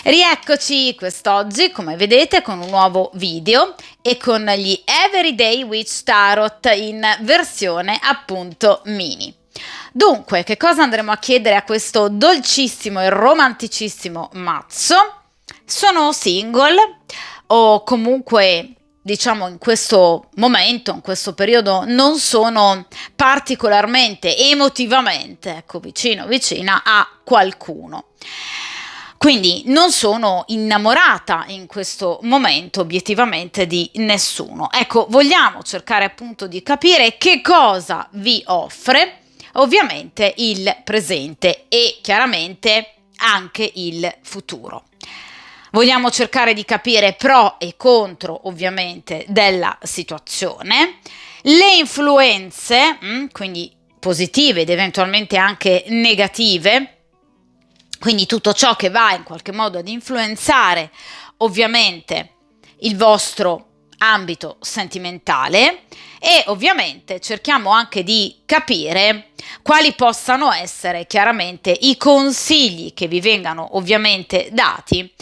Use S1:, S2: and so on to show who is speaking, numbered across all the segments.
S1: Rieccoci quest'oggi, come vedete, con un nuovo video e con gli Everyday Witch Tarot in versione appunto mini. Dunque, che cosa andremo a chiedere a questo dolcissimo e romanticissimo mazzo? Sono single o comunque, diciamo, in questo momento, in questo periodo, non sono particolarmente emotivamente, ecco, vicina a qualcuno. Quindi non sono innamorata in questo momento obiettivamente di nessuno. Ecco, vogliamo cercare appunto di capire che cosa vi offre ovviamente il presente e chiaramente anche il futuro. Vogliamo cercare di capire pro e contro ovviamente della situazione, le influenze, quindi positive ed eventualmente anche negative, quindi tutto ciò che va in qualche modo ad influenzare ovviamente il vostro ambito sentimentale e ovviamente cerchiamo anche di capire quali possano essere chiaramente i consigli che vi vengano ovviamente dati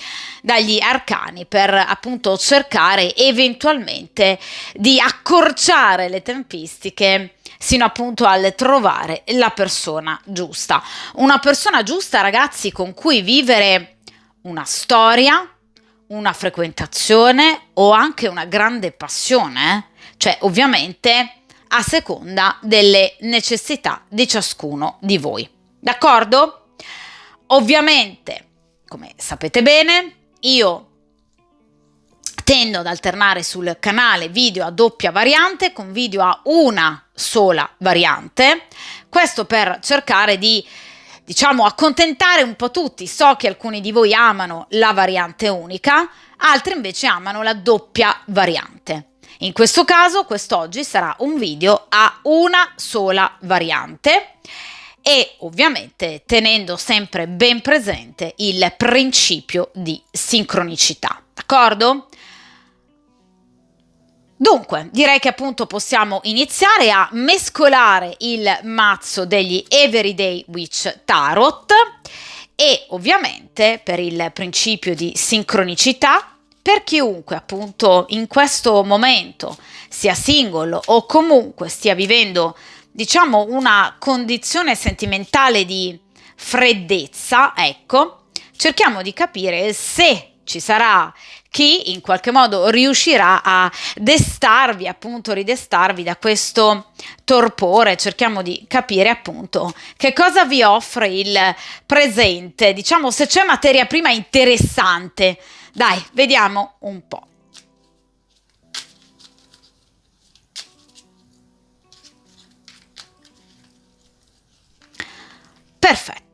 S1: dagli arcani per appunto cercare eventualmente di accorciare le tempistiche sino appunto al trovare la persona giusta. Una persona giusta, ragazzi, con cui vivere una storia, una frequentazione o anche una grande passione, cioè ovviamente a seconda delle necessità di ciascuno di voi. D'accordo? Ovviamente, come sapete bene, io tendo ad alternare sul canale video a doppia variante con video a una sola variante, questo per cercare di, diciamo, accontentare un po' tutti. So che alcuni di voi amano la variante unica, altri invece amano la doppia variante. In questo caso, quest'oggi sarà un video a una sola variante e ovviamente tenendo sempre ben presente il principio di sincronicità, d'accordo? Dunque, direi che appunto possiamo iniziare a mescolare il mazzo degli Everyday Witch Tarot e ovviamente per il principio di sincronicità, per chiunque appunto in questo momento sia single o comunque stia vivendo, diciamo, una condizione sentimentale di freddezza, ecco, cerchiamo di capire se ci sarà chi in qualche modo riuscirà a destarvi, appunto ridestarvi da questo torpore. Cerchiamo di capire appunto che cosa vi offre il presente, diciamo se c'è materia prima interessante. Dai, vediamo un po'. Perfetto.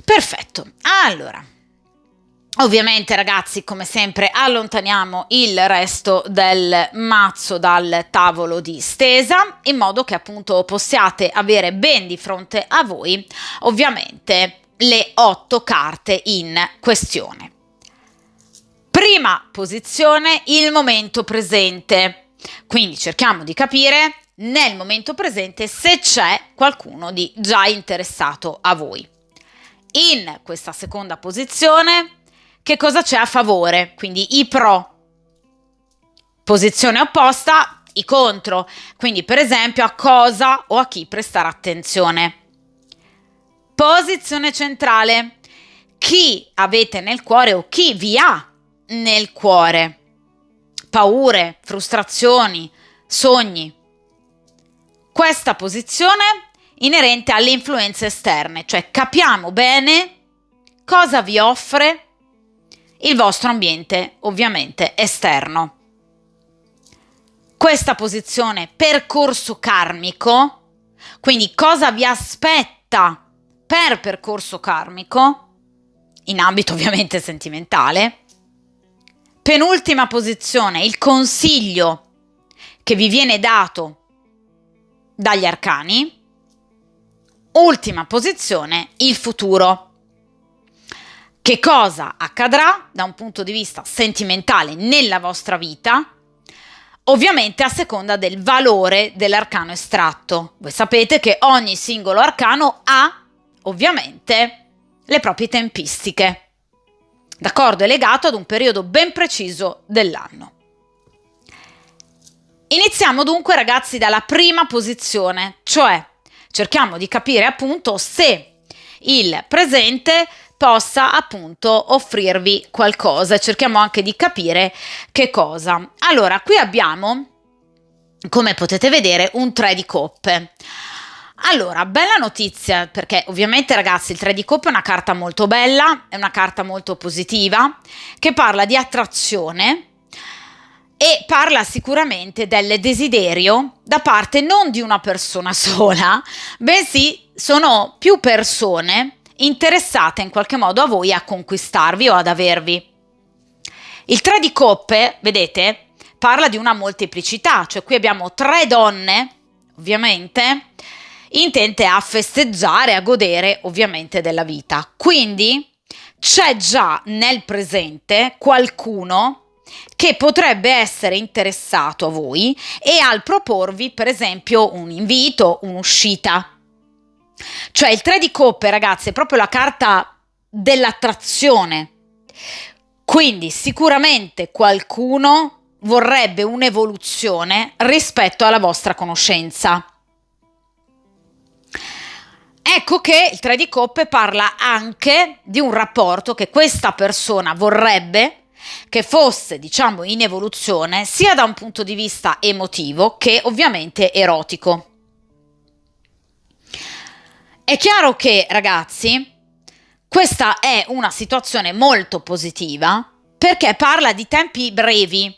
S1: Perfetto, allora, ovviamente ragazzi, come sempre, allontaniamo il resto del mazzo dal tavolo di stesa, in modo che appunto possiate avere ben di fronte a voi, ovviamente, le 8 carte in questione. Prima posizione, il momento presente. Quindi cerchiamo di capire nel momento presente se c'è qualcuno di già interessato a voi. In questa seconda posizione, che cosa c'è a favore? Quindi i pro. Posizione opposta, i contro. Quindi per esempio a cosa o a chi prestare attenzione. Posizione centrale. Chi avete nel cuore o chi vi ha nel cuore. Paure, frustrazioni, sogni. Questa posizione inerente alle influenze esterne, cioè capiamo bene cosa vi offre il vostro ambiente ovviamente esterno. questa posizione percorso karmico, quindi cosa vi aspetta per percorso karmico, in ambito ovviamente sentimentale. Penultima posizione, il consiglio che vi viene dato dagli arcani. Ultima posizione, il futuro. Che cosa accadrà da un punto di vista sentimentale nella vostra vita, ovviamente a seconda del valore dell'arcano estratto. Voi sapete che ogni singolo arcano ha ovviamente le proprie tempistiche. D'accordo? È legato ad un periodo ben preciso dell'anno. Iniziamo dunque, ragazzi, dalla prima posizione, cioè cerchiamo di capire appunto se il presente possa appunto offrirvi qualcosa. Cerchiamo anche di capire che cosa. Allora, qui abbiamo, come potete vedere, un 3 di coppe. Allora, bella notizia, perché ovviamente, ragazzi, il 3 di coppe è una carta molto bella, è una carta molto positiva, che parla di attrazione e parla sicuramente del desiderio da parte non di una persona sola, bensì sono più persone interessate in qualche modo a voi, a conquistarvi o ad avervi. Il 3 di coppe, vedete, parla di una molteplicità, cioè qui abbiamo 3 donne, ovviamente, intente a festeggiare, a godere ovviamente della vita. Quindi c'è già nel presente qualcuno che potrebbe essere interessato a voi e al proporvi, per esempio, un invito, un'uscita. Cioè il 3 di coppe, ragazzi, è proprio la carta dell'attrazione. Quindi sicuramente qualcuno vorrebbe un'evoluzione rispetto alla vostra conoscenza. Ecco che il 3 di coppe parla anche di un rapporto che questa persona vorrebbe che fosse, diciamo, in evoluzione sia da un punto di vista emotivo che ovviamente erotico. È chiaro che, ragazzi, questa è una situazione molto positiva perché parla di tempi brevi,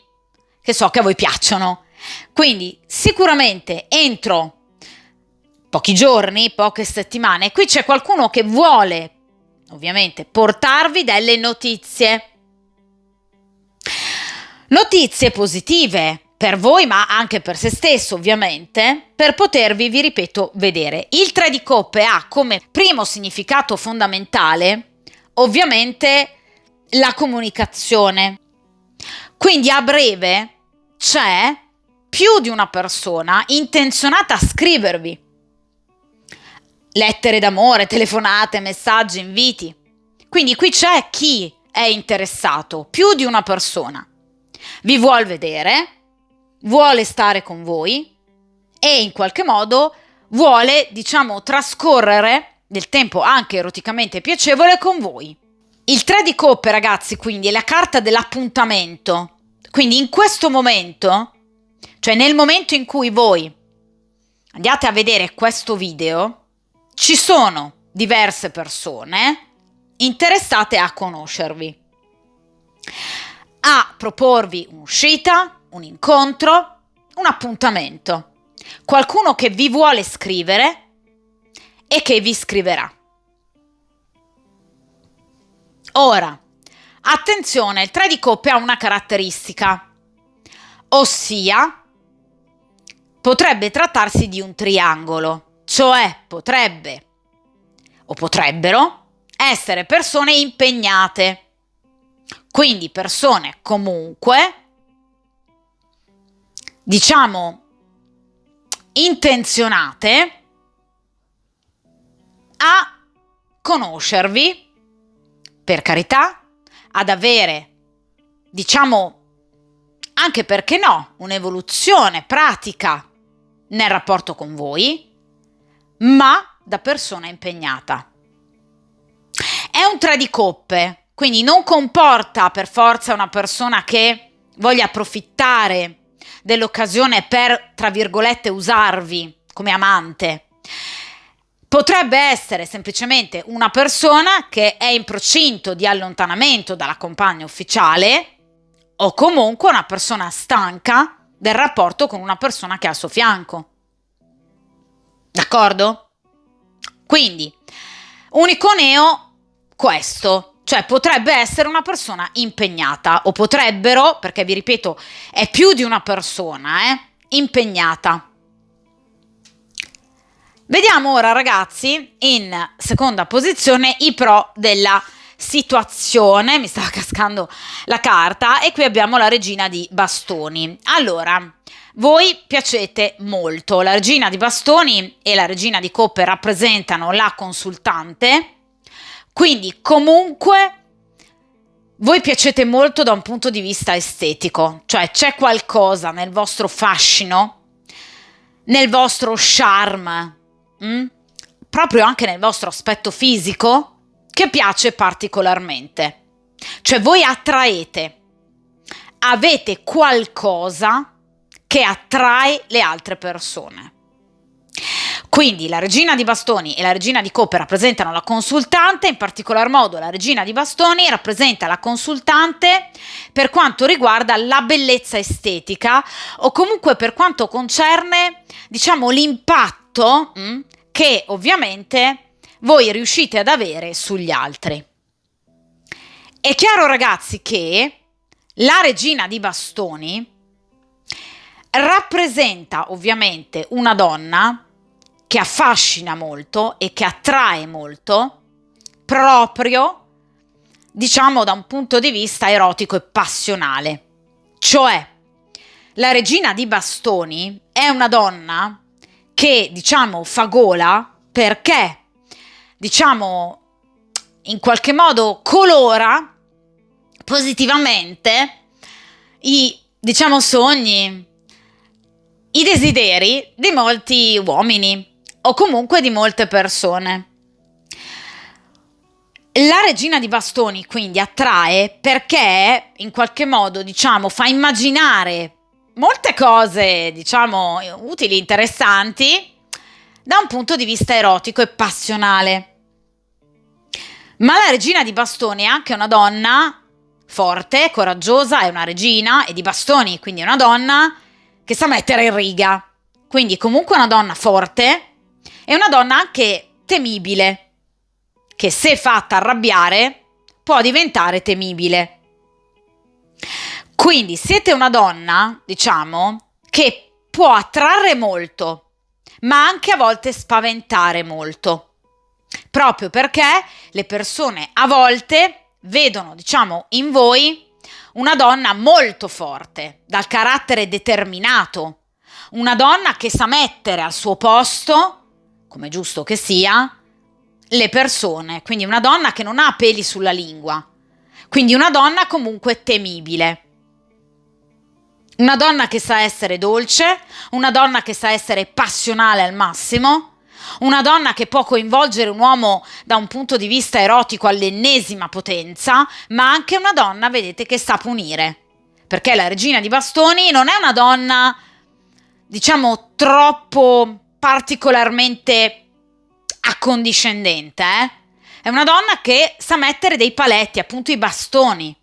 S1: che so che a voi piacciono. Quindi sicuramente entro pochi giorni, poche settimane, qui c'è qualcuno che vuole ovviamente portarvi delle notizie. Notizie positive per voi, ma anche per se stesso, ovviamente, per potervi, vi ripeto, vedere. Il 3 di coppe ha come primo significato fondamentale, ovviamente, la comunicazione. Quindi a breve c'è più di una persona intenzionata a scrivervi. Lettere d'amore, telefonate, messaggi, inviti. Quindi qui c'è chi è interessato, più di una persona. Vi vuol vedere, vuole stare con voi e in qualche modo vuole, diciamo, trascorrere del tempo anche eroticamente piacevole con voi. Il 3 di coppe, ragazzi, quindi è la carta dell'appuntamento. Quindi in questo momento, cioè nel momento in cui voi andiate a vedere questo video, ci sono diverse persone interessate a conoscervi, a proporvi un'uscita, un incontro, un appuntamento. Qualcuno che vi vuole scrivere e che vi scriverà. Ora, attenzione, il 3 di coppe ha una caratteristica, ossia potrebbe trattarsi di un triangolo, cioè potrebbe o potrebbero essere persone impegnate. Quindi persone comunque, diciamo, intenzionate a conoscervi, per carità, ad avere, diciamo, anche perché no, un'evoluzione pratica nel rapporto con voi, ma da persona impegnata. È un 3 di coppe. Quindi non comporta per forza una persona che voglia approfittare dell'occasione per, tra virgolette, usarvi come amante. Potrebbe essere semplicemente una persona che è in procinto di allontanamento dalla compagna ufficiale o comunque una persona stanca del rapporto con una persona che è al suo fianco. D'accordo? Quindi, unico neo, questo, cioè potrebbe essere una persona impegnata, o potrebbero, perché vi ripeto, è più di una persona, impegnata. Vediamo ora, ragazzi, in seconda posizione i pro della situazione. Mi stava cascando la carta e qui abbiamo la regina di bastoni. Allora, voi piacete molto. La regina di bastoni e la regina di coppe rappresentano la consultante, quindi comunque voi piacete molto da un punto di vista estetico, cioè c'è qualcosa nel vostro fascino, nel vostro charme, proprio anche nel vostro aspetto fisico, che piace particolarmente. Cioè voi attraete, avete qualcosa che attrae le altre persone. Quindi la regina di bastoni e la regina di coppe rappresentano la consultante, in particolar modo la regina di bastoni rappresenta la consultante per quanto riguarda la bellezza estetica o comunque per quanto concerne, diciamo, l'impatto che ovviamente voi riuscite ad avere sugli altri. È chiaro, ragazzi, che la regina di bastoni rappresenta ovviamente una donna che affascina molto e che attrae molto proprio, diciamo, da un punto di vista erotico e passionale. Cioè, la regina di bastoni è una donna che, diciamo, fa gola perché, diciamo, in qualche modo colora positivamente i, diciamo, sogni, i desideri di molti uomini o comunque di molte persone. La regina di bastoni quindi attrae perché in qualche modo, diciamo, fa immaginare molte cose, diciamo, utili, interessanti da un punto di vista erotico e passionale. Ma la regina di bastoni è anche una donna forte, coraggiosa, è una regina, e di bastoni, quindi è una donna che sa mettere in riga. Quindi comunque una donna forte e una donna anche temibile, che se fatta arrabbiare può diventare temibile. Quindi siete una donna, diciamo, che può attrarre molto, ma anche a volte spaventare molto, proprio perché le persone a volte vedono, diciamo, in voi una donna molto forte, dal carattere determinato, una donna che sa mettere al suo posto, come giusto che sia, le persone, quindi una donna che non ha peli sulla lingua, quindi una donna comunque temibile. Una donna che sa essere dolce, una donna che sa essere passionale al massimo, una donna che può coinvolgere un uomo da un punto di vista erotico all'ennesima potenza, ma anche una donna, vedete, che sa punire. Perché la regina di bastoni non è una donna, diciamo, troppo particolarmente accondiscendente, È una donna che sa mettere dei paletti, appunto i bastoni.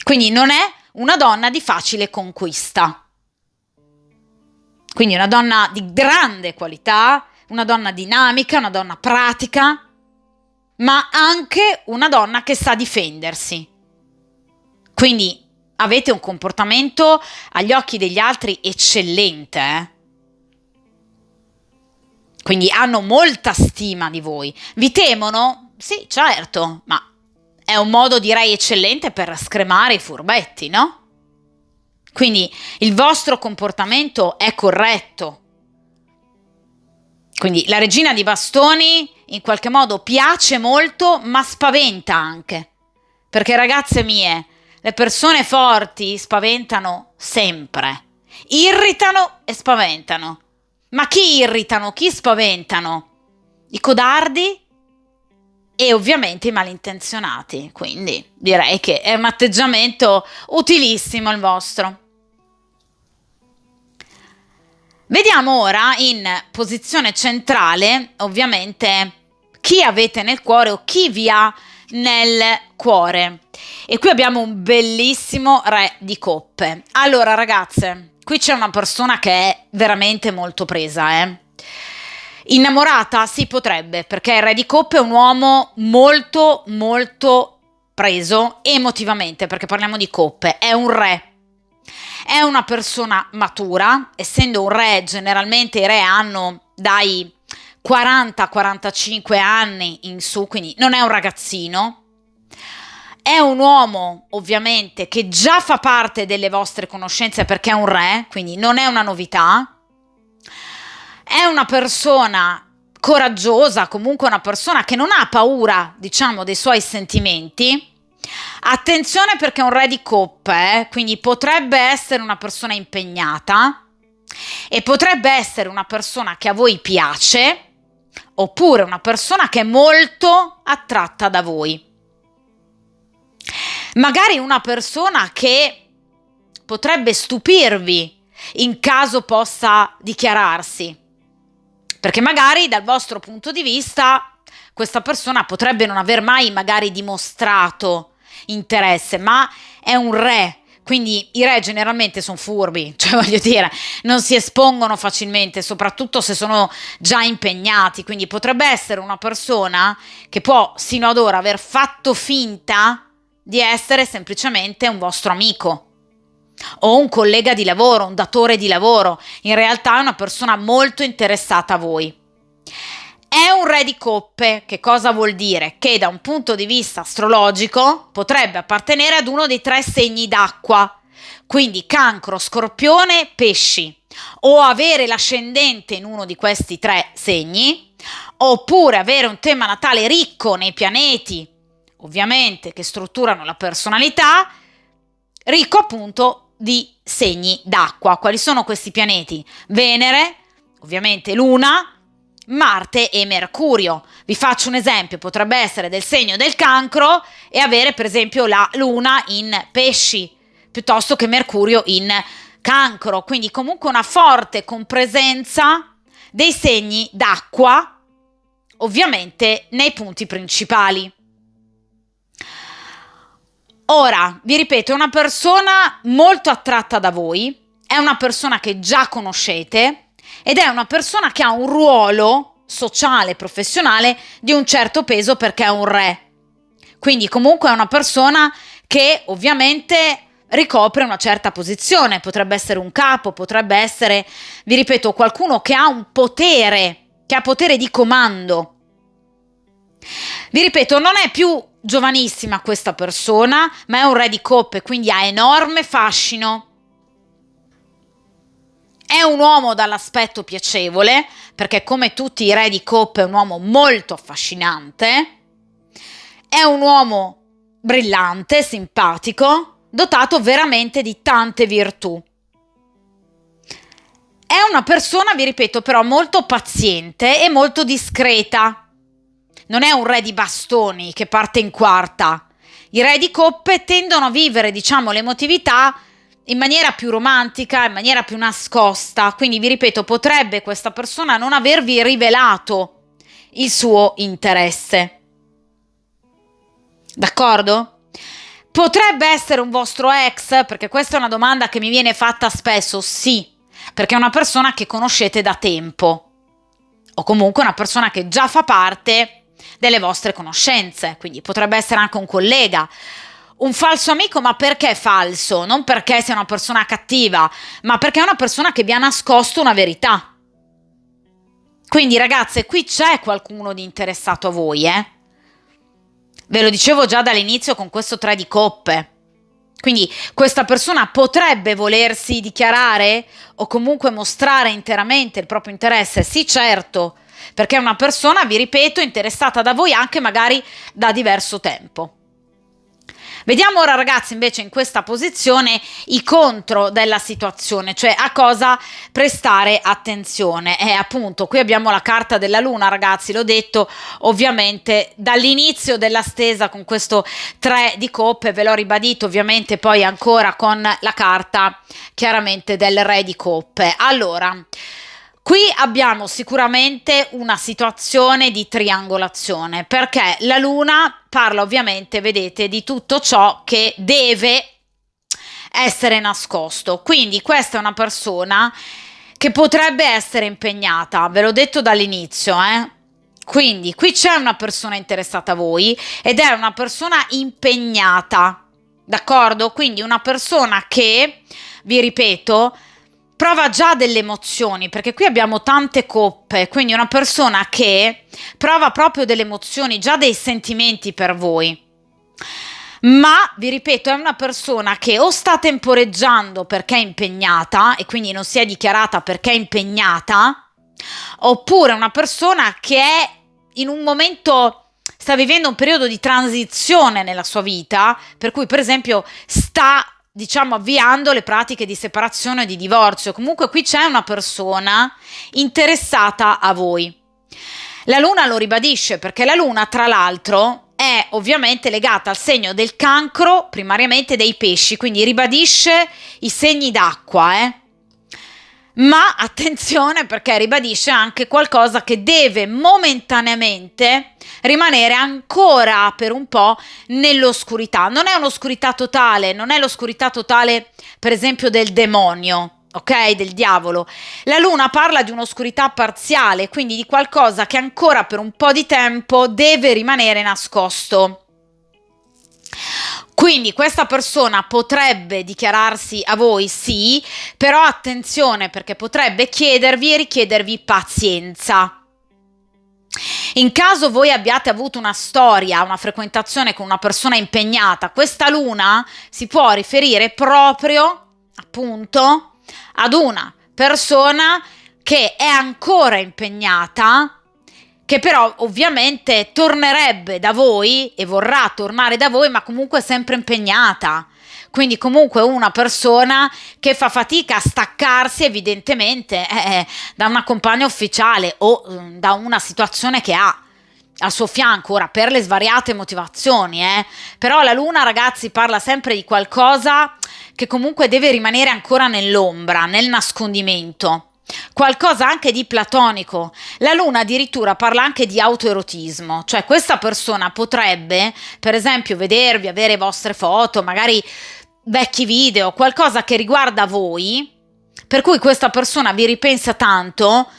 S1: Quindi non è una donna di facile conquista. Quindi una donna di grande qualità, una donna dinamica, una donna pratica, ma anche una donna che sa difendersi. Quindi avete un comportamento agli occhi degli altri eccellente, Quindi hanno molta stima di voi. Vi temono? Sì, certo, ma è un modo, direi, eccellente per scremare i furbetti, no? Quindi il vostro comportamento è corretto. Quindi la regina di bastoni in qualche modo piace molto, ma spaventa anche. Perché, ragazze mie, le persone forti spaventano sempre. Irritano e spaventano. Ma chi irritano? Chi spaventano? I codardi e ovviamente i malintenzionati. Quindi direi che è un atteggiamento utilissimo il vostro. Vediamo ora in posizione centrale, ovviamente, chi avete nel cuore o chi vi ha, nel cuore. E qui abbiamo un bellissimo re di coppe. Allora ragazze, qui c'è una persona che è veramente molto presa, Innamorata? Si potrebbe, perché il re di coppe è un uomo molto molto preso emotivamente, perché parliamo di coppe, è un re. È una persona matura, essendo un re, generalmente i re hanno dai 40-45 anni in su, quindi non è un ragazzino. È un uomo, ovviamente, che già fa parte delle vostre conoscenze perché è un re, quindi non è una novità. È una persona coraggiosa, comunque una persona che non ha paura, diciamo, dei suoi sentimenti. Attenzione perché è un re di coppe, quindi potrebbe essere una persona impegnata e potrebbe essere una persona che a voi piace, oppure una persona che è molto attratta da voi. Magari una persona che potrebbe stupirvi in caso possa dichiararsi, perché magari dal vostro punto di vista questa persona potrebbe non aver mai magari dimostrato interesse, ma è un re, quindi i re generalmente sono furbi, cioè voglio dire, non si espongono facilmente, soprattutto se sono già impegnati, quindi potrebbe essere una persona che può sino ad ora aver fatto finta di essere semplicemente un vostro amico o un collega di lavoro, un datore di lavoro. In realtà è una persona molto interessata a voi. È un re di coppe, che cosa vuol dire? Che da un punto di vista astrologico potrebbe appartenere ad uno dei 3 segni d'acqua, quindi Cancro, Scorpione, Pesci, o avere l'ascendente in uno di questi 3 segni, oppure avere un tema natale ricco nei pianeti, ovviamente, che strutturano la personalità, ricco appunto di segni d'acqua. Quali sono questi pianeti? Venere, ovviamente Luna, Marte e Mercurio. Vi faccio un esempio, potrebbe essere del segno del Cancro e avere per esempio la Luna in Pesci, piuttosto che Mercurio in Cancro, quindi comunque una forte compresenza dei segni d'acqua, ovviamente nei punti principali. Ora, vi ripeto, è una persona molto attratta da voi, è una persona che già conoscete ed è una persona che ha un ruolo sociale, professionale di un certo peso perché è un re. Quindi comunque è una persona che ovviamente ricopre una certa posizione, potrebbe essere un capo, potrebbe essere, vi ripeto, qualcuno che ha un potere, che ha potere di comando. Vi ripeto, non è più giovanissima questa persona, ma è un re di coppe, quindi ha enorme fascino. È un uomo dall'aspetto piacevole, perché come tutti i re di coppe è un uomo molto affascinante. È un uomo brillante, simpatico, dotato veramente di tante virtù. È una persona, vi ripeto, però molto paziente e molto discreta. Non è un re di bastoni che parte in quarta. I re di coppe tendono a vivere, diciamo, l'emotività in maniera più romantica, in maniera più nascosta. Quindi vi ripeto, potrebbe questa persona non avervi rivelato il suo interesse. D'accordo? Potrebbe essere un vostro ex, perché questa è una domanda che mi viene fatta spesso. Sì, perché è una persona che conoscete da tempo, o comunque una persona che già fa parte delle vostre conoscenze, quindi potrebbe essere anche un collega, un falso amico. Ma perché falso? Non perché sia una persona cattiva, ma perché è una persona che vi ha nascosto una verità. Quindi ragazze, qui c'è qualcuno di interessato a voi, Ve lo dicevo già dall'inizio con questo 3 di coppe. Quindi questa persona potrebbe volersi dichiarare o comunque mostrare interamente il proprio interesse, sì certo, perché è una persona, vi ripeto, interessata da voi anche magari da diverso tempo. Vediamo ora ragazzi invece in questa posizione i contro della situazione, cioè a cosa prestare attenzione. E appunto qui abbiamo la carta della luna ragazzi, l'ho detto ovviamente dall'inizio della stesa con questo 3 di coppe, ve l'ho ribadito ovviamente poi ancora con la carta chiaramente del re di coppe. Allora, Qui abbiamo sicuramente una situazione di triangolazione, perché la luna parla ovviamente, vedete, di tutto ciò che deve essere nascosto. Quindi questa è una persona che potrebbe essere impegnata, ve l'ho detto dall'inizio, Quindi qui c'è una persona interessata a voi ed è una persona impegnata, d'accordo? Quindi una persona che, vi ripeto, prova già delle emozioni, perché qui abbiamo tante coppe, quindi una persona che prova proprio delle emozioni, già dei sentimenti per voi. Ma, vi ripeto, è una persona che o sta temporeggiando perché è impegnata e quindi non si è dichiarata perché è impegnata, oppure una persona che è in un momento, sta vivendo un periodo di transizione nella sua vita, per cui per esempio sta, diciamo, avviando le pratiche di separazione o di divorzio. Comunque qui c'è una persona interessata a voi. La luna lo ribadisce, perché la luna, tra l'altro, è ovviamente legata al segno del cancro, primariamente dei pesci, quindi ribadisce i segni d'acqua, Ma attenzione, perché ribadisce anche qualcosa che deve momentaneamente rimanere ancora per un po' nell'oscurità. Non è un'oscurità totale, non è l'oscurità totale, per esempio, del demonio, ok? Del diavolo. La luna parla di un'oscurità parziale, quindi di qualcosa che ancora per un po' di tempo deve rimanere nascosto. Quindi questa persona potrebbe dichiararsi a voi, sì, però attenzione, perché potrebbe chiedervi e richiedervi pazienza. In caso voi abbiate avuto una storia, una frequentazione con una persona impegnata, questa luna si può riferire proprio, appunto, ad una persona che è ancora impegnata, che però ovviamente tornerebbe da voi e vorrà tornare da voi, ma comunque sempre impegnata. Quindi comunque una persona che fa fatica a staccarsi evidentemente da una compagna ufficiale o da una situazione che ha al suo fianco, ora per le svariate motivazioni, Però la luna, ragazzi, parla sempre di qualcosa che comunque deve rimanere ancora nell'ombra, nel nascondimento. Qualcosa anche di platonico. La luna addirittura parla anche di autoerotismo, cioè questa persona potrebbe, per esempio, vedervi, avere vostre foto, magari vecchi video, qualcosa che riguarda voi, per cui questa persona vi ripensa tanto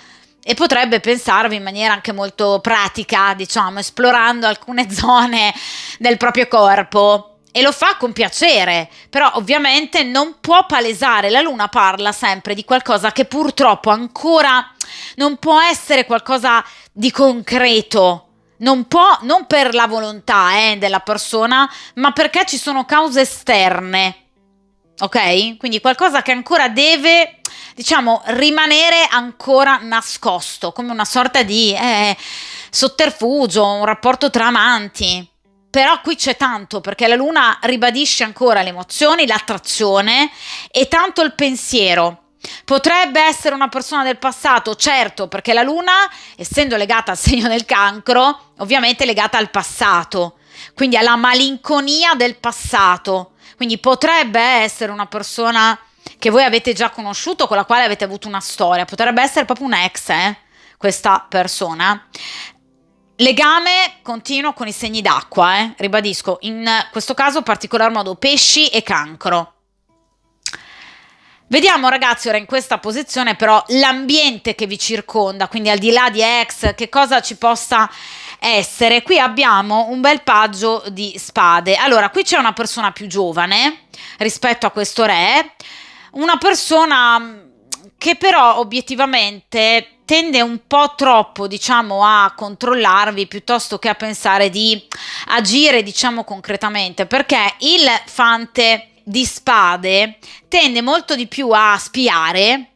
S1: e potrebbe pensarvi in maniera anche molto pratica, diciamo, esplorando alcune zone del proprio corpo. E lo fa con piacere, però ovviamente non può palesare. La luna parla sempre di qualcosa che purtroppo ancora non può essere qualcosa di concreto. Non può, non per la volontà della persona, ma perché ci sono cause esterne. Ok? Quindi qualcosa che ancora deve, diciamo, rimanere ancora nascosto, come una sorta di sotterfugio, un rapporto tra amanti. Però qui c'è tanto, perché la luna ribadisce ancora le emozioni, l'attrazione e tanto il pensiero. Potrebbe essere una persona del passato, certo, perché la luna, essendo legata al segno del cancro, ovviamente è legata al passato, quindi alla malinconia del passato. Quindi potrebbe essere una persona che voi avete già conosciuto, con la quale avete avuto una storia, potrebbe essere proprio un ex, questa persona. Legame continuo con i segni d'acqua, ribadisco, in questo caso in particolar modo pesci e cancro. Vediamo, ragazzi, ora in questa posizione però l'ambiente che vi circonda, quindi al di là di ex, che cosa ci possa essere. Qui abbiamo un bel paggio di spade. Allora, qui c'è una persona più giovane rispetto a questo re, una persona che però obiettivamente tende un po' troppo, diciamo, a controllarvi piuttosto che a pensare di agire, diciamo, concretamente, perché il fante di spade tende molto di più a spiare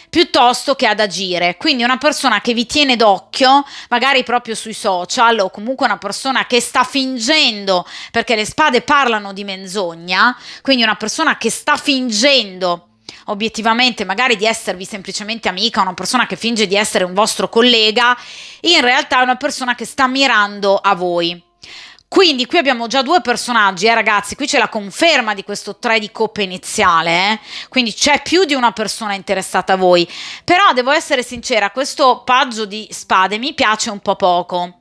S1: piuttosto che ad agire. Quindi una persona che vi tiene d'occhio, magari proprio sui social, o comunque una persona che sta fingendo, perché le spade parlano di menzogna, quindi una persona che sta fingendo obiettivamente magari di esservi semplicemente amica, una persona che finge di essere un vostro collega, in realtà è una persona che sta mirando a voi. Quindi qui abbiamo già due personaggi, ragazzi, qui c'è la conferma di questo 3 di coppe iniziale, quindi c'è più di una persona interessata a voi, però devo essere sincera, questo paggio di spade mi piace un po' poco.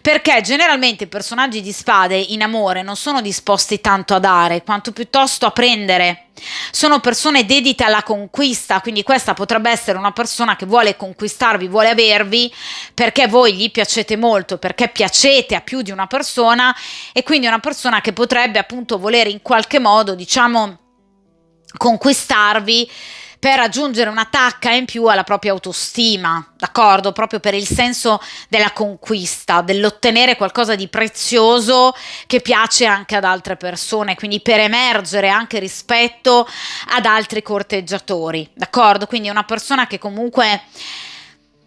S1: Perché generalmente i personaggi di spade in amore non sono disposti tanto a dare, quanto piuttosto a prendere. Sono persone dedite alla conquista, quindi questa potrebbe essere una persona che vuole conquistarvi, vuole avervi, perché voi gli piacete molto, perché piacete a più di una persona, e quindi una persona che potrebbe appunto volere in qualche modo, diciamo, conquistarvi per aggiungere una tacca in più alla propria autostima, d'accordo? Proprio per il senso della conquista, dell'ottenere qualcosa di prezioso che piace anche ad altre persone, quindi per emergere anche rispetto ad altri corteggiatori, d'accordo? Quindi è una persona che comunque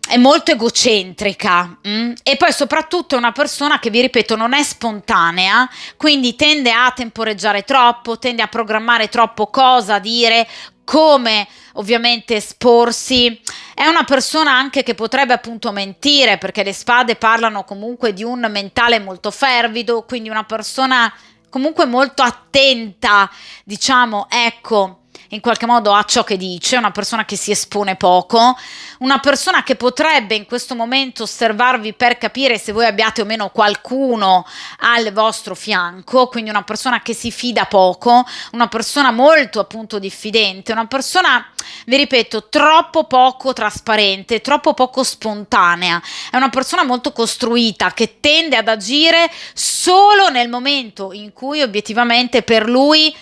S1: è molto egocentrica, e poi soprattutto è una persona che, vi ripeto, non è spontanea, quindi tende a temporeggiare troppo, tende a programmare troppo cosa dire, come ovviamente esporsi. È una persona anche che potrebbe appunto mentire, perché le spade parlano comunque di un mentale molto fervido, quindi una persona comunque molto attenta, diciamo, ecco, in qualche modo a ciò che dice, una persona che si espone poco, una persona che potrebbe in questo momento osservarvi per capire se voi abbiate o meno qualcuno al vostro fianco, quindi una persona che si fida poco, una persona molto appunto diffidente, una persona, vi ripeto, troppo poco trasparente, troppo poco spontanea, è una persona molto costruita che tende ad agire solo nel momento in cui obiettivamente per lui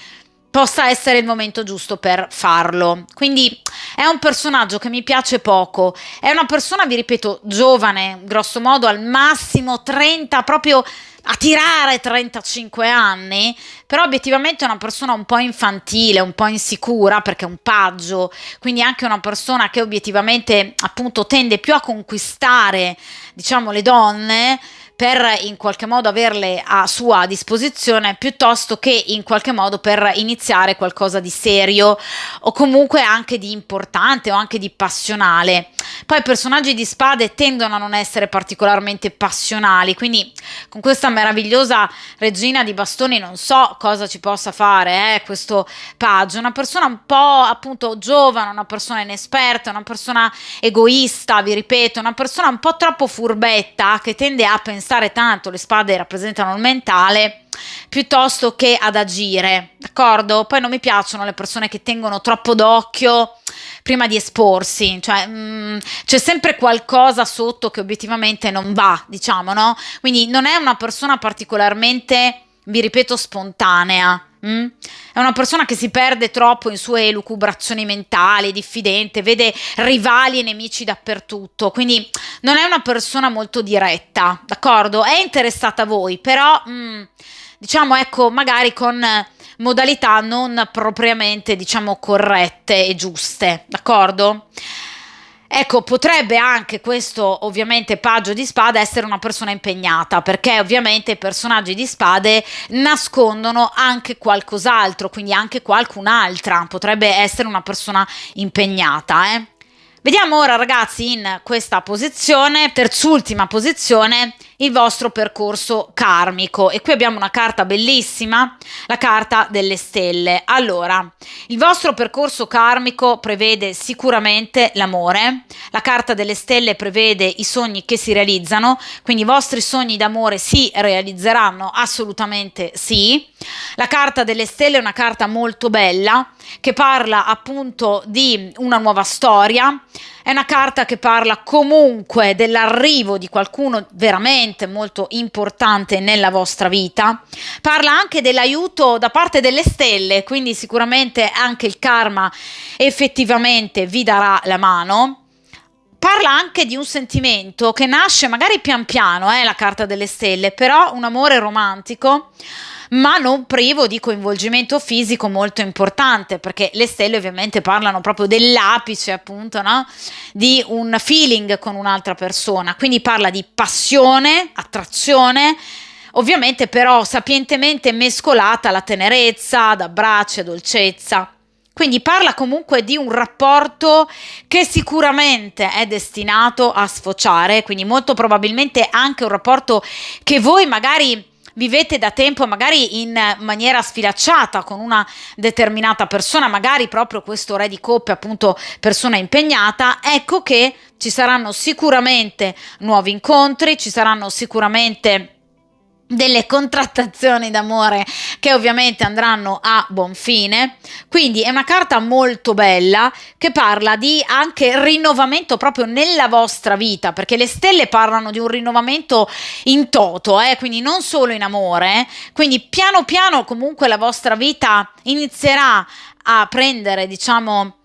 S1: possa essere il momento giusto per farlo. Quindi è un personaggio che mi piace poco, è una persona, vi ripeto, giovane, grosso modo al massimo 30, proprio a tirare 35 anni, però obiettivamente è una persona un po' infantile, un po' insicura, perché è un paggio, quindi anche una persona che obiettivamente appunto tende più a conquistare, diciamo, le donne, per in qualche modo averle a sua disposizione, piuttosto che in qualche modo per iniziare qualcosa di serio o comunque anche di importante o anche di passionale. Poi i personaggi di spade tendono a non essere particolarmente passionali, quindi con questa meravigliosa regina di bastoni non so cosa ci possa fare questo paggio, una persona un po' appunto giovane, una persona inesperta, una persona egoista, vi ripeto, una persona un po' troppo furbetta che tende a pensare tanto, le spade rappresentano il mentale, piuttosto che ad agire, d'accordo? Poi non mi piacciono le persone che tengono troppo d'occhio prima di esporsi, cioè c'è sempre qualcosa sotto che obiettivamente non va, diciamo, no? Quindi non è una persona particolarmente, vi ripeto, spontanea. È una persona che si perde troppo in sue elucubrazioni mentali, diffidente, vede rivali e nemici dappertutto, quindi non è una persona molto diretta, d'accordo? È interessata a voi, però diciamo, ecco, magari con modalità non propriamente, diciamo, corrette e giuste, d'accordo? Ecco, potrebbe anche questo, ovviamente, paggio di spade essere una persona impegnata, perché ovviamente i personaggi di spade nascondono anche qualcos'altro, quindi anche qualcun'altra, potrebbe essere una persona impegnata, Vediamo ora, ragazzi, in questa posizione, terzultima posizione, il vostro percorso karmico. E qui abbiamo una carta bellissima, la carta delle stelle. Allora, il vostro percorso karmico prevede sicuramente l'amore, la carta delle stelle prevede i sogni che si realizzano, quindi i vostri sogni d'amore si realizzeranno, assolutamente sì. La carta delle stelle è una carta molto bella, che parla appunto di una nuova storia, è una carta che parla comunque dell'arrivo di qualcuno veramente molto importante nella vostra vita, parla anche dell'aiuto da parte delle stelle, quindi sicuramente anche il karma effettivamente vi darà la mano. Parla anche di un sentimento che nasce magari pian piano, la carta delle stelle, però un amore romantico, ma non privo di coinvolgimento fisico molto importante, perché le stelle ovviamente parlano proprio dell'apice, appunto, no? Di un feeling con un'altra persona, quindi parla di passione, attrazione, ovviamente però sapientemente mescolata alla tenerezza, ad abbracci, a dolcezza. Quindi parla comunque di un rapporto che sicuramente è destinato a sfociare, quindi molto probabilmente anche un rapporto che voi magari vivete da tempo magari in maniera sfilacciata con una determinata persona, magari proprio questo re di coppe, appunto persona impegnata, ecco che ci saranno sicuramente nuovi incontri, ci saranno sicuramente delle contrattazioni d'amore che ovviamente andranno a buon fine. Quindi è una carta molto bella che parla di anche rinnovamento proprio nella vostra vita, perché le stelle parlano di un rinnovamento in toto, quindi non solo in amore, quindi piano piano comunque la vostra vita inizierà a prendere, diciamo,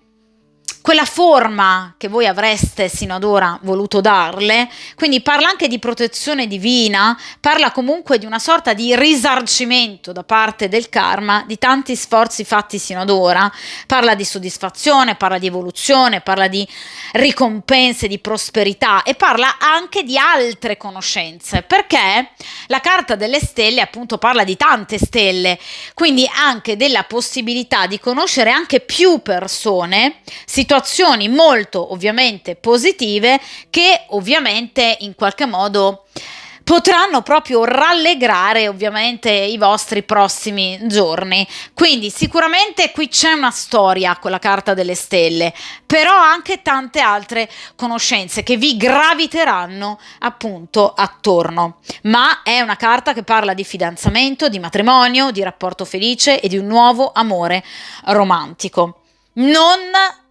S1: quella forma che voi avreste sino ad ora voluto darle. Quindi parla anche di protezione divina, parla comunque di una sorta di risarcimento da parte del karma di tanti sforzi fatti sino ad ora, parla di soddisfazione, parla di evoluzione, parla di ricompense, di prosperità, e parla anche di altre conoscenze, perché la carta delle stelle appunto parla di tante stelle, quindi anche della possibilità di conoscere anche più persone, situazioni molto ovviamente positive che ovviamente in qualche modo potranno proprio rallegrare ovviamente i vostri prossimi giorni. Quindi sicuramente qui c'è una storia con la carta delle stelle, però anche tante altre conoscenze che vi graviteranno appunto attorno. Ma è una carta che parla di fidanzamento, di matrimonio, di rapporto felice e di un nuovo amore romantico. Non,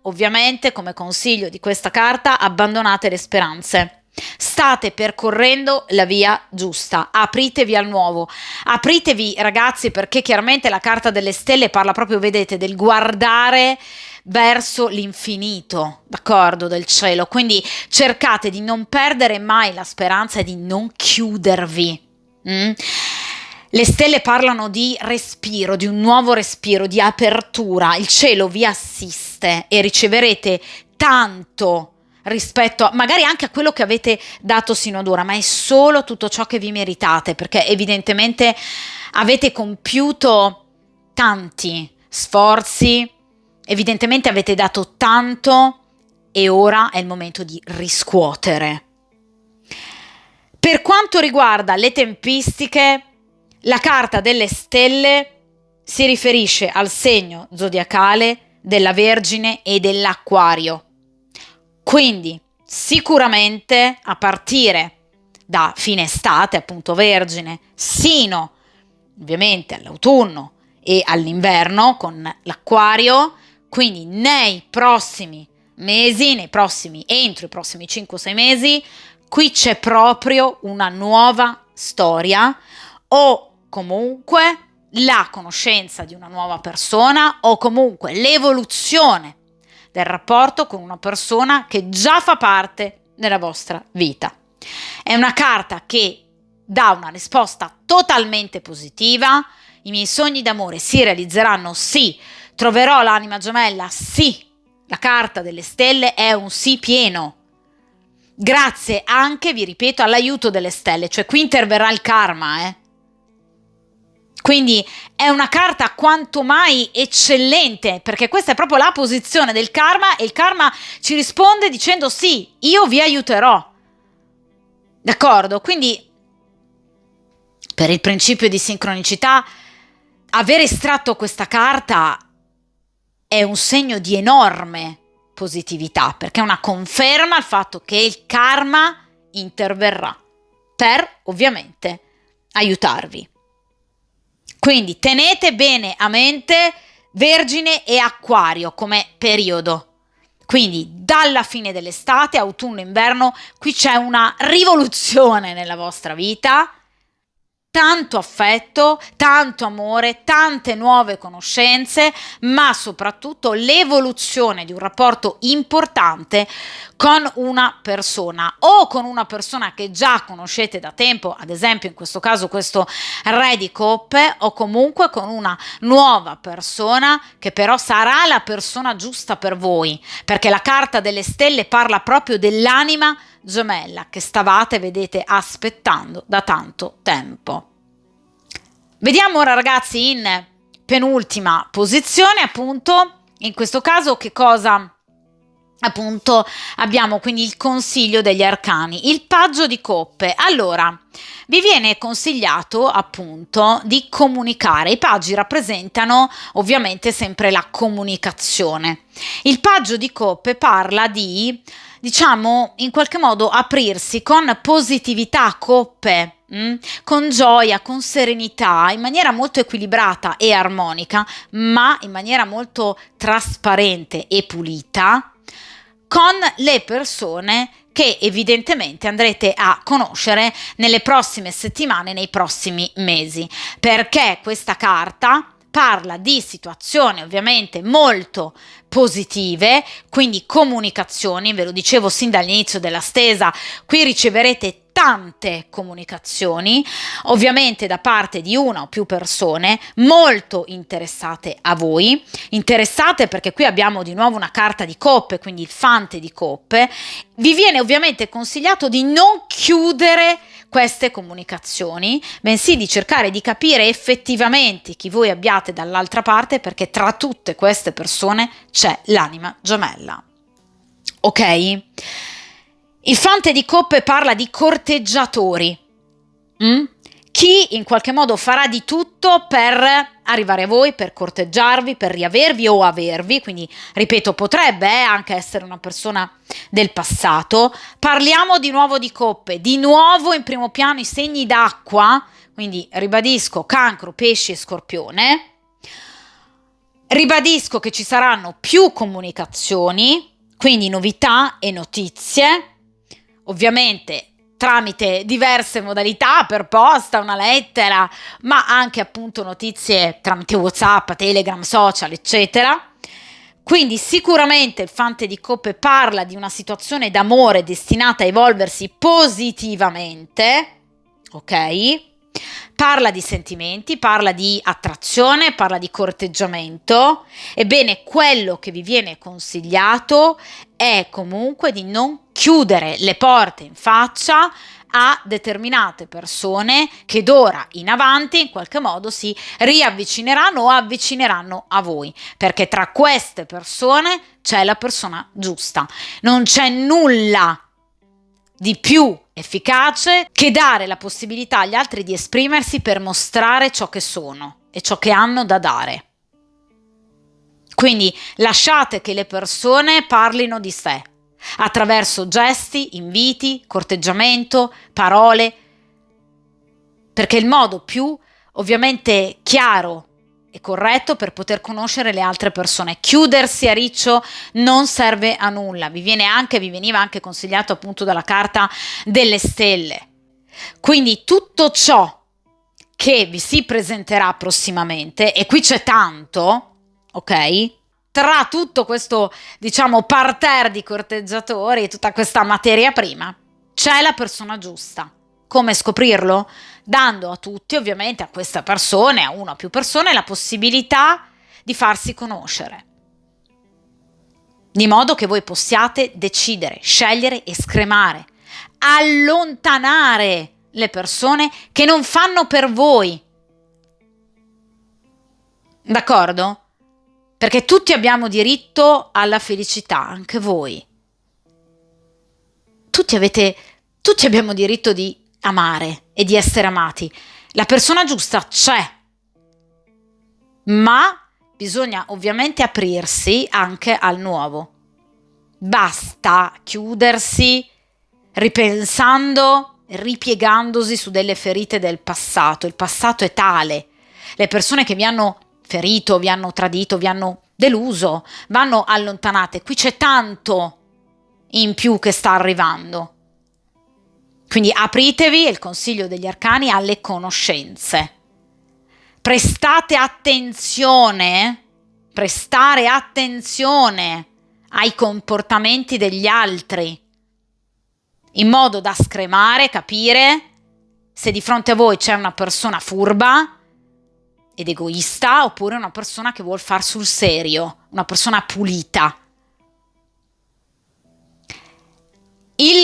S1: ovviamente, come consiglio di questa carta, abbandonate le speranze. State percorrendo la via giusta, apritevi al nuovo, apritevi ragazzi, perché chiaramente la carta delle stelle parla proprio, vedete, del guardare verso l'infinito, d'accordo, del cielo, quindi cercate di non perdere mai la speranza e di non chiudervi. Le stelle parlano di respiro, di un nuovo respiro, di apertura. Il cielo vi assiste e riceverete tanto rispetto magari anche a quello che avete dato sino ad ora, ma è solo tutto ciò che vi meritate, perché evidentemente avete compiuto tanti sforzi, evidentemente avete dato tanto e ora è il momento di riscuotere. Per quanto riguarda le tempistiche, la carta delle stelle si riferisce al segno zodiacale della Vergine e dell'Acquario. Quindi sicuramente a partire da fine estate, appunto Vergine, sino ovviamente all'autunno e all'inverno con l'Acquario, quindi nei prossimi mesi, entro i prossimi 5-6 mesi, qui c'è proprio una nuova storia, o comunque la conoscenza di una nuova persona, o comunque l'evoluzione del rapporto con una persona che già fa parte della vostra vita. È una carta che dà una risposta totalmente positiva. I miei sogni d'amore si realizzeranno, sì. Troverò l'anima gemella, sì. La carta delle stelle è un sì pieno. Grazie anche, vi ripeto, all'aiuto delle stelle, cioè qui interverrà il karma, Quindi è una carta quanto mai eccellente, perché questa è proprio la posizione del karma e il karma ci risponde dicendo sì, io vi aiuterò. D'accordo? Quindi per il principio di sincronicità, aver estratto questa carta è un segno di enorme positività, perché è una conferma al fatto che il karma interverrà per ovviamente aiutarvi. Quindi tenete bene a mente Vergine e Acquario come periodo. Quindi dalla fine dell'estate, autunno, inverno, qui c'è una rivoluzione nella vostra vita, tanto affetto, tanto amore, tante nuove conoscenze, ma soprattutto l'evoluzione di un rapporto importante con una persona, o con una persona che già conoscete da tempo, ad esempio in questo caso questo re di coppe, o comunque con una nuova persona che però sarà la persona giusta per voi, perché la carta delle stelle parla proprio dell'anima gemella che stavate, vedete, aspettando da tanto tempo. Vediamo ora ragazzi in penultima posizione, appunto, in questo caso che cosa appunto abbiamo quindi il consiglio degli arcani, il paggio di coppe. Allora, vi viene consigliato appunto di comunicare. I paggi rappresentano ovviamente sempre la comunicazione. Il paggio di coppe parla di, diciamo, in qualche modo aprirsi con positività a coppe, con gioia, con serenità, in maniera molto equilibrata e armonica, ma in maniera molto trasparente e pulita, con le persone che evidentemente andrete a conoscere nelle prossime settimane, nei prossimi mesi, perché questa carta parla di situazioni ovviamente molto positive, quindi comunicazioni, ve lo dicevo sin dall'inizio della stesa, qui riceverete tante comunicazioni, ovviamente da parte di una o più persone molto interessate a voi, interessate perché qui abbiamo di nuovo una carta di coppe, quindi il fante di coppe. Vi viene ovviamente consigliato di non chiudere queste comunicazioni, bensì di cercare di capire effettivamente chi voi abbiate dall'altra parte, perché tra tutte queste persone c'è l'anima gemella. Ok? Il fante di coppe parla di corteggiatori, chi in qualche modo farà di tutto per arrivare a voi, per corteggiarvi, per riavervi o avervi, quindi ripeto, potrebbe anche essere una persona del passato. Parliamo di nuovo di coppe, di nuovo in primo piano i segni d'acqua, quindi ribadisco cancro, pesci e scorpione. Ribadisco che ci saranno più comunicazioni, quindi novità e notizie, ovviamente tramite diverse modalità, per posta, una lettera, ma anche appunto notizie tramite WhatsApp, Telegram, social, eccetera. Quindi sicuramente il fante di coppe parla di una situazione d'amore destinata a evolversi positivamente, ok? Parla di sentimenti, parla di attrazione, parla di corteggiamento. Ebbene, quello che vi viene consigliato è comunque di non chiudere le porte in faccia a determinate persone che d'ora in avanti in qualche modo si riavvicineranno o avvicineranno a voi, perché tra queste persone c'è la persona giusta. Non c'è nulla di più efficace che dare la possibilità agli altri di esprimersi per mostrare ciò che sono e ciò che hanno da dare. Quindi lasciate che le persone parlino di sé attraverso gesti, inviti, corteggiamento, parole, perché è il modo più ovviamente chiaro e corretto per poter conoscere le altre persone. Chiudersi a riccio non serve a nulla. Vi veniva anche consigliato appunto dalla carta delle stelle. Quindi tutto ciò che vi si presenterà prossimamente, e qui c'è tanto, ok? Tra tutto questo, diciamo, parterre di corteggiatori, tutta questa materia prima, c'è la persona giusta. Come scoprirlo? Dando a tutti, ovviamente a queste persone, a una o più persone, la possibilità di farsi conoscere. Di modo che voi possiate decidere, scegliere e scremare, allontanare le persone che non fanno per voi. D'accordo? Perché tutti abbiamo diritto alla felicità, anche voi. Tutti abbiamo diritto di amare e di essere amati. La persona giusta c'è, ma bisogna ovviamente aprirsi anche al nuovo. Basta chiudersi ripensando, ripiegandosi su delle ferite del passato. Il passato è tale. Le persone che vi hanno ferito, vi hanno tradito, vi hanno deluso, vanno allontanate. Qui c'è tanto in più che sta arrivando. Quindi apritevi, è il consiglio degli arcani, alle conoscenze. Prestare attenzione ai comportamenti degli altri, in modo da scremare, capire se di fronte a voi c'è una persona furba ed egoista oppure una persona che vuol far sul serio, una persona pulita. Il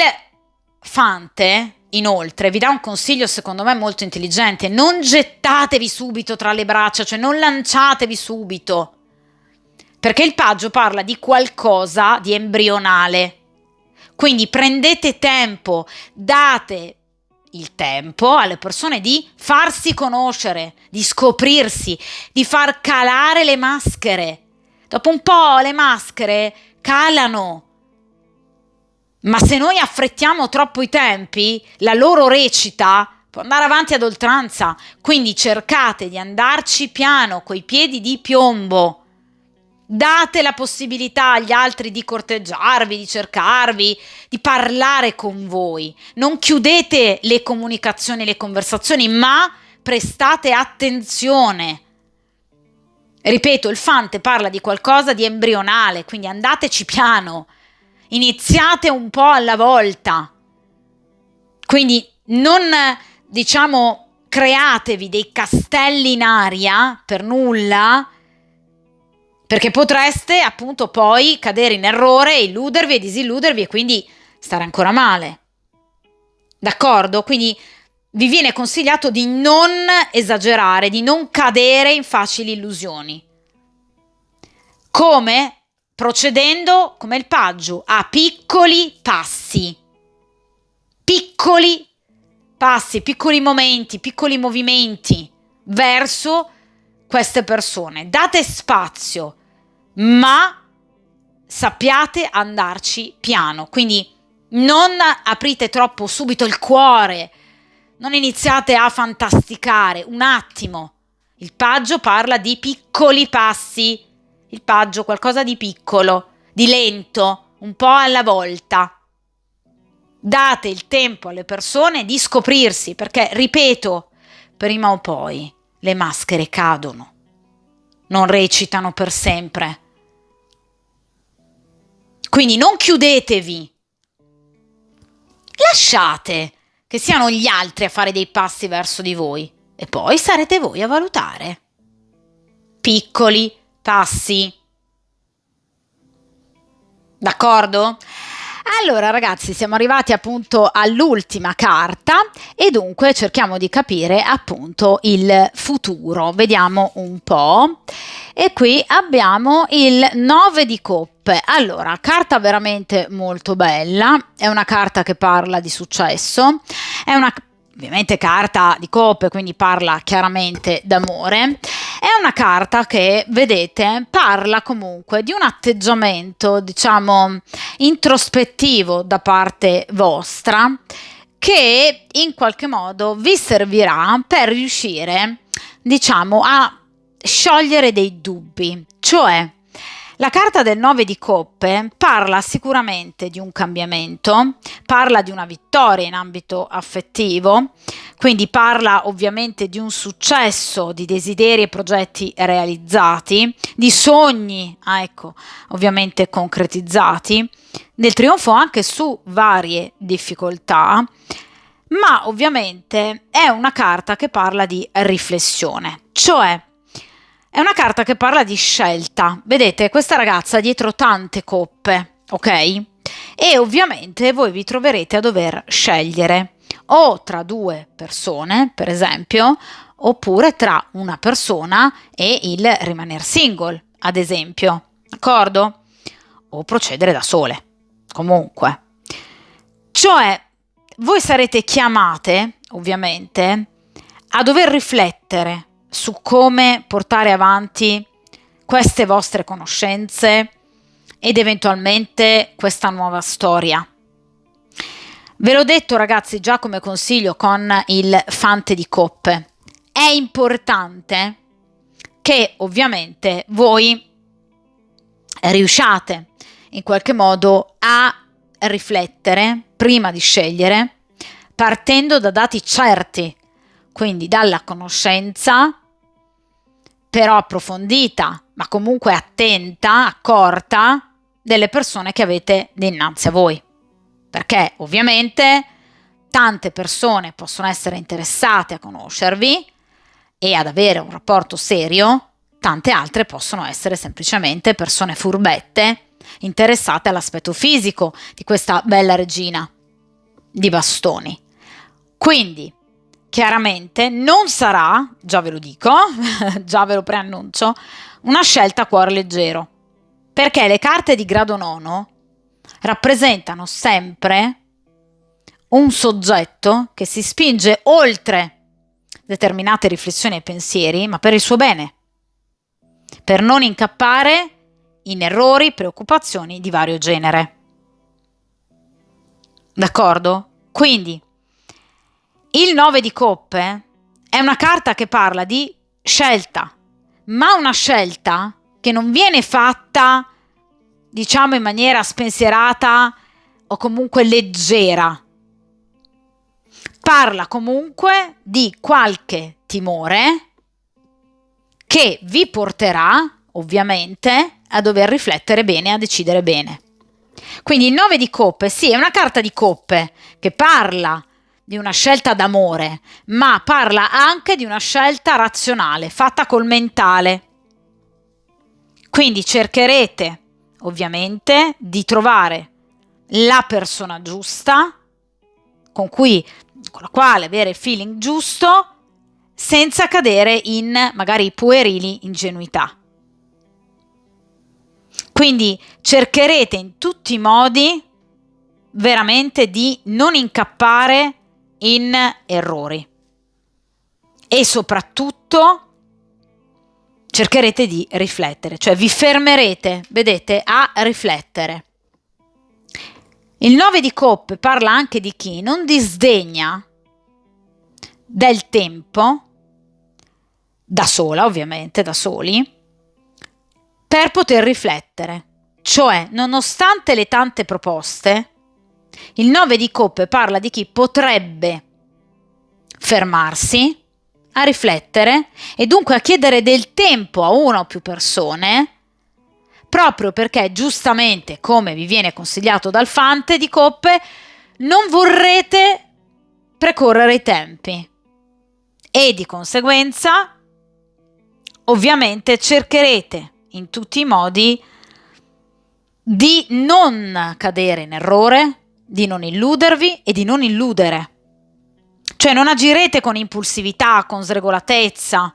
S1: fante, inoltre, vi dà un consiglio secondo me molto intelligente: non gettatevi subito tra le braccia, cioè non lanciatevi subito, perché il paggio parla di qualcosa di embrionale. Quindi prendete tempo, date il tempo alle persone di farsi conoscere, di scoprirsi, di far calare le maschere. Dopo un po' le maschere calano. Ma se noi affrettiamo troppo i tempi, la loro recita può andare avanti ad oltranza. Quindi cercate di andarci piano, coi piedi di piombo. Date la possibilità agli altri di corteggiarvi, di cercarvi, di parlare con voi. Non chiudete le comunicazioni, le conversazioni, ma prestate attenzione. Ripeto, il Fante parla di qualcosa di embrionale, quindi andateci piano. Iniziate un po' alla volta. Quindi non, createvi dei castelli in aria per nulla, perché potreste appunto poi cadere in errore, illudervi e disilludervi e quindi stare ancora male. D'accordo? Quindi vi viene consigliato di non esagerare, di non cadere in facili illusioni. Come? Procedendo come il paggio, a piccoli passi. Piccoli passi, piccoli momenti, piccoli movimenti verso queste persone. Date spazio, ma sappiate andarci piano. Quindi non aprite troppo subito il cuore, non iniziate a fantasticare. Un attimo. Il paggio parla di piccoli passi. Il paggio qualcosa di piccolo, di lento, un po' alla volta. Date il tempo alle persone di scoprirsi, perché, ripeto, prima o poi le maschere cadono, non recitano per sempre. Quindi non chiudetevi, lasciate che siano gli altri a fare dei passi verso di voi e poi sarete voi a valutare. Piccoli passi. D'accordo? Allora ragazzi, siamo arrivati appunto all'ultima carta e dunque cerchiamo di capire appunto il futuro. Vediamo un po'. E qui abbiamo il 9 di coppe. Allora, carta veramente molto bella, è una carta che parla di successo, è una ovviamente carta di coppe, quindi parla chiaramente d'amore. È una carta che, vedete, parla comunque di un atteggiamento, introspettivo da parte vostra, che in qualche modo vi servirà per riuscire, a sciogliere dei dubbi. Cioè, la carta del 9 di coppe parla sicuramente di un cambiamento, parla di una vittoria in ambito affettivo, quindi parla ovviamente di un successo, di desideri e progetti realizzati, di sogni, ovviamente concretizzati, del trionfo anche su varie difficoltà, ma ovviamente è una carta che parla di riflessione, cioè è una carta che parla di scelta. Vedete, questa ragazza ha dietro tante coppe, ok? E ovviamente voi vi troverete a dover scegliere o tra due persone, per esempio, oppure tra una persona e il rimanere single, ad esempio, d'accordo? O procedere da sole, comunque. Cioè, voi sarete chiamate, ovviamente, a dover riflettere su come portare avanti queste vostre conoscenze ed eventualmente questa nuova storia. Ve l'ho detto ragazzi già come consiglio con il Fante di coppe. È importante che ovviamente voi riusciate in qualche modo a riflettere prima di scegliere, partendo da dati certi, quindi dalla conoscenza però approfondita, ma comunque attenta, accorta, delle persone che avete dinanzi a voi. Perché ovviamente tante persone possono essere interessate a conoscervi e ad avere un rapporto serio, tante altre possono essere semplicemente persone furbette, interessate all'aspetto fisico di questa bella regina di bastoni. Quindi, chiaramente non sarà, già ve lo dico, già ve lo preannuncio, una scelta a cuore leggero, Perché le carte di grado nono rappresentano sempre un soggetto che si spinge oltre determinate riflessioni e pensieri, ma per il suo bene, per non incappare in errori, preoccupazioni di vario genere. D'accordo? Quindi il 9 di coppe è una carta che parla di scelta, ma una scelta che non viene fatta, diciamo, in maniera spensierata o comunque leggera. Parla comunque di qualche timore che vi porterà, ovviamente, a dover riflettere bene, a decidere bene. Quindi il 9 di coppe, sì, è una carta di coppe che parla di una scelta d'amore, ma parla anche di una scelta razionale, fatta col mentale. Quindi cercherete, ovviamente, di trovare la persona giusta, con la quale avere il feeling giusto, senza cadere in magari puerili ingenuità. Quindi cercherete in tutti i modi veramente di non incappare in errori e soprattutto cercherete di riflettere, cioè vi fermerete, vedete, a riflettere. Il 9 di coppe parla anche di chi non disdegna del tempo, da sola ovviamente, da soli, per poter riflettere. Cioè, nonostante le tante proposte, il 9 di coppe parla di chi potrebbe fermarsi a riflettere e dunque a chiedere del tempo a una o più persone, proprio perché giustamente, come vi viene consigliato dal Fante di coppe, non vorrete precorrere i tempi e di conseguenza ovviamente cercherete in tutti i modi di non cadere in errore, di non illudervi e di non illudere. Cioè non agirete con impulsività, con sregolatezza,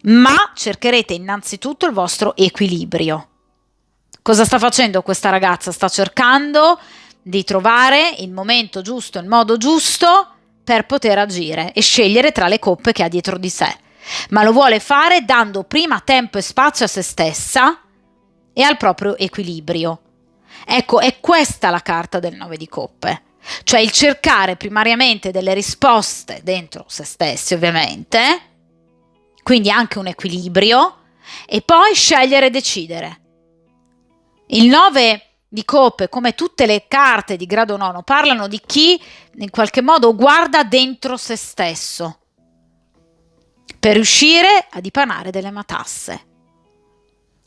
S1: ma cercherete innanzitutto il vostro equilibrio. Cosa sta facendo questa ragazza? Sta cercando di trovare il momento giusto, il modo giusto per poter agire e scegliere tra le coppe che ha dietro di sé. Ma lo vuole fare dando prima tempo e spazio a se stessa e al proprio equilibrio. Ecco, è questa la carta del 9 di coppe, cioè il cercare primariamente delle risposte dentro se stessi, ovviamente, quindi anche un equilibrio, e poi scegliere e decidere. Il 9 di coppe, come tutte le carte di grado nono, parlano di chi in qualche modo guarda dentro se stesso per riuscire a dipanare delle matasse.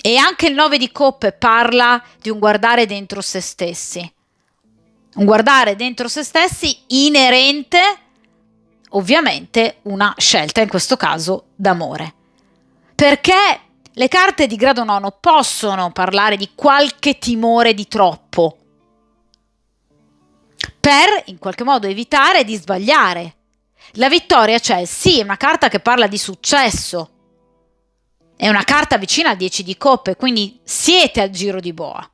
S1: E anche il 9 di coppe parla di un guardare dentro se stessi. Un guardare dentro se stessi inerente, ovviamente, una scelta, in questo caso, d'amore. Perché le carte di grado nono possono parlare di qualche timore di troppo, per, in qualche modo, evitare di sbagliare. La vittoria c'è, sì, è una carta che parla di successo. È una carta vicina al 10 di coppe, quindi siete al giro di boa.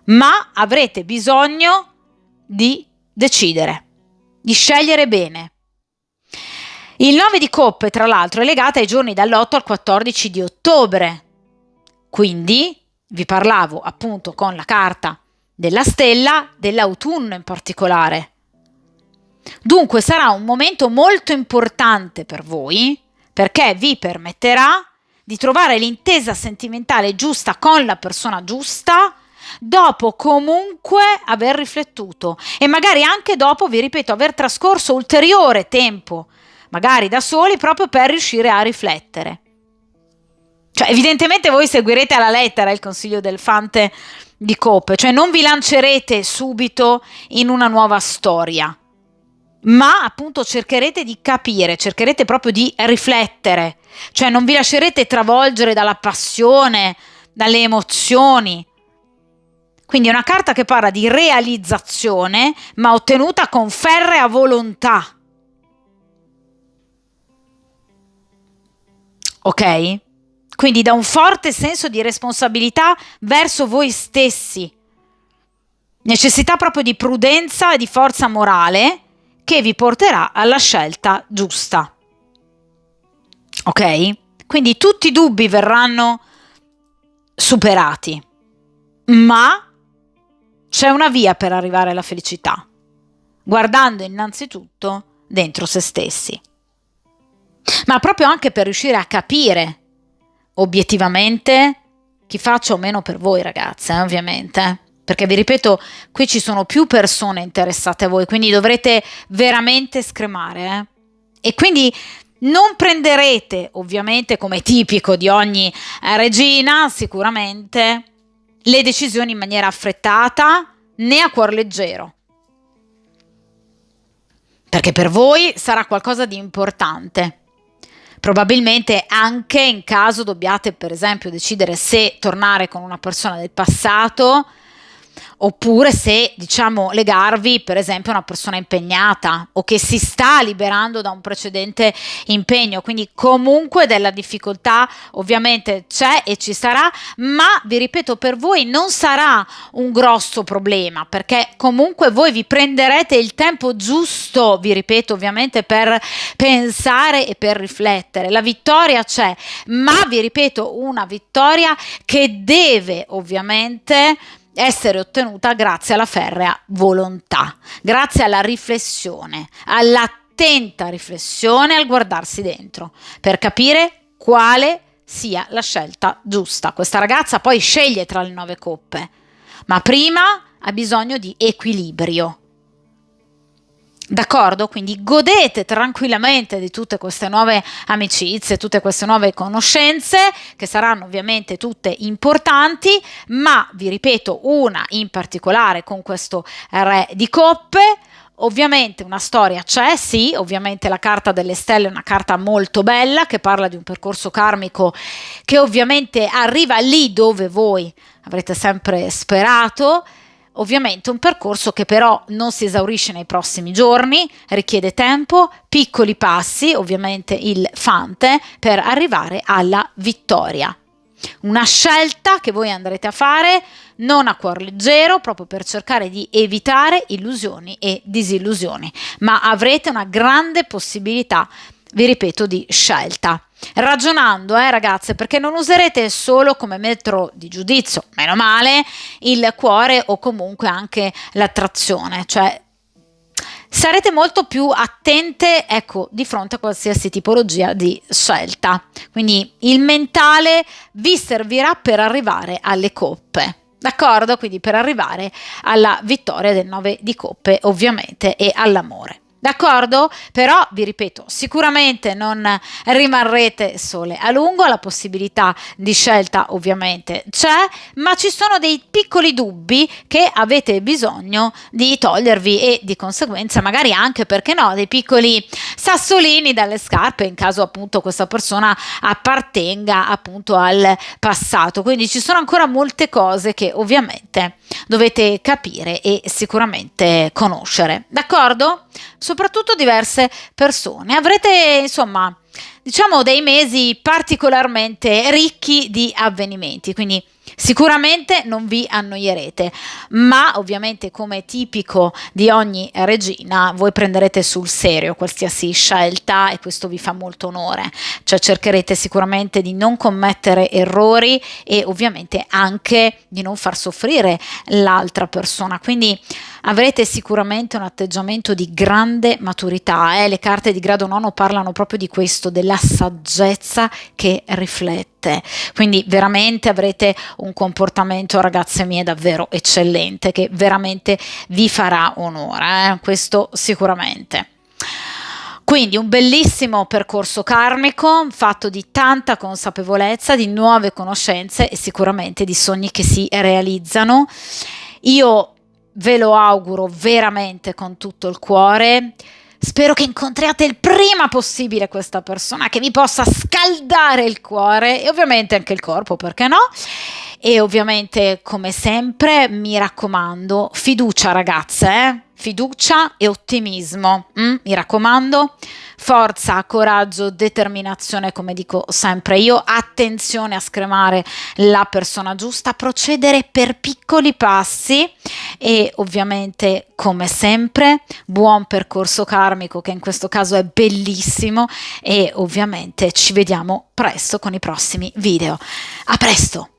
S1: Ma avrete bisogno di decidere, di scegliere bene. Il 9 di coppe, tra l'altro, è legato ai giorni dall'8 al 14 di ottobre. Quindi vi parlavo appunto con la carta della stella dell'autunno in particolare. Dunque sarà un momento molto importante per voi perché vi permetterà di trovare l'intesa sentimentale giusta con la persona giusta dopo comunque aver riflettuto e magari anche dopo, vi ripeto, aver trascorso ulteriore tempo, magari da soli, proprio per riuscire a riflettere. Cioè, evidentemente voi seguirete alla lettera il consiglio del Fante di coppe, cioè non vi lancerete subito in una nuova storia, ma appunto cercherete di capire, cercherete proprio di riflettere, cioè non vi lascerete travolgere dalla passione, dalle emozioni. Quindi è una carta che parla di realizzazione, ma ottenuta con ferrea volontà. Ok? quindi da un forte senso di responsabilità verso voi stessi, necessità proprio di prudenza e di forza morale che vi porterà alla scelta giusta. Ok? Quindi tutti i dubbi verranno superati, ma c'è una via per arrivare alla felicità, guardando innanzitutto dentro se stessi, ma proprio anche per riuscire a capire obiettivamente chi faccia o meno per voi, ragazze, ovviamente. Perché vi ripeto, qui ci sono più persone interessate a voi, quindi dovrete veramente scremare. E quindi non prenderete, ovviamente, come tipico di ogni regina, sicuramente, le decisioni in maniera affrettata né a cuor leggero. Perché per voi sarà qualcosa di importante. Probabilmente anche in caso dobbiate, per esempio, decidere se tornare con una persona del passato oppure se, diciamo, legarvi per esempio a una persona impegnata o che si sta liberando da un precedente impegno, quindi comunque della difficoltà ovviamente c'è e ci sarà, ma vi ripeto, per voi non sarà un grosso problema perché comunque voi vi prenderete il tempo giusto, vi ripeto, ovviamente, per pensare e per riflettere. La vittoria c'è, ma vi ripeto, una vittoria che deve ovviamente essere ottenuta grazie alla ferrea volontà, grazie alla riflessione, all'attenta riflessione, al guardarsi dentro, per capire quale sia la scelta giusta. Questa ragazza poi sceglie tra le 9 coppe, ma prima ha bisogno di equilibrio. D'accordo? Quindi godete tranquillamente di tutte queste nuove amicizie, tutte queste nuove conoscenze, che saranno ovviamente tutte importanti, ma vi ripeto, una in particolare con questo re di coppe. Ovviamente una storia c'è, sì, ovviamente la carta delle stelle è una carta molto bella che parla di un percorso karmico che ovviamente arriva lì dove voi avrete sempre sperato. Ovviamente un percorso che però non si esaurisce nei prossimi giorni, richiede tempo, piccoli passi, ovviamente il fante, per arrivare alla vittoria. Una scelta che voi andrete a fare non a cuor leggero, proprio per cercare di evitare illusioni e disillusioni, ma avrete una grande possibilità, vi ripeto, di scelta. Ragionando, ragazze, perché non userete solo come metro di giudizio, meno male, il cuore o comunque anche l'attrazione, cioè sarete molto più attente, ecco, di fronte a qualsiasi tipologia di scelta. Quindi il mentale vi servirà per arrivare alle coppe. D'accordo? Quindi per arrivare alla vittoria del 9 di coppe, ovviamente, e all'amore. D'accordo? Però vi ripeto, sicuramente non rimarrete sole a lungo, la possibilità di scelta ovviamente c'è, ma ci sono dei piccoli dubbi che avete bisogno di togliervi e di conseguenza magari anche, perché no, dei piccoli sassolini dalle scarpe in caso appunto questa persona appartenga appunto al passato. Quindi ci sono ancora molte cose che ovviamente dovete capire e sicuramente conoscere. D'accordo? Soprattutto diverse persone. Avrete, insomma, diciamo dei mesi particolarmente ricchi di avvenimenti, quindi sicuramente non vi annoierete, ma ovviamente come tipico di ogni regina voi prenderete sul serio qualsiasi scelta e questo vi fa molto onore, cioè cercherete sicuramente di non commettere errori e ovviamente anche di non far soffrire l'altra persona, quindi avrete sicuramente un atteggiamento di grande maturità, le carte di grado nono parlano proprio di questo, della saggezza che riflette, quindi veramente avrete un comportamento, ragazze mie, davvero eccellente, che veramente vi farà onore, questo sicuramente. Quindi un bellissimo percorso karmico fatto di tanta consapevolezza, di nuove conoscenze e sicuramente di sogni che si realizzano. Io ve lo auguro veramente con tutto il cuore. Spero che incontriate il prima possibile questa persona che vi possa scaldare il cuore e ovviamente anche il corpo, perché no? E ovviamente, come sempre, mi raccomando, fiducia, ragazze, fiducia e ottimismo. Mi raccomando, forza, coraggio, determinazione, come dico sempre io, attenzione a scremare la persona giusta, procedere per piccoli passi e ovviamente, come sempre, buon percorso karmico, che in questo caso è bellissimo, e ovviamente ci vediamo presto con i prossimi video. A presto!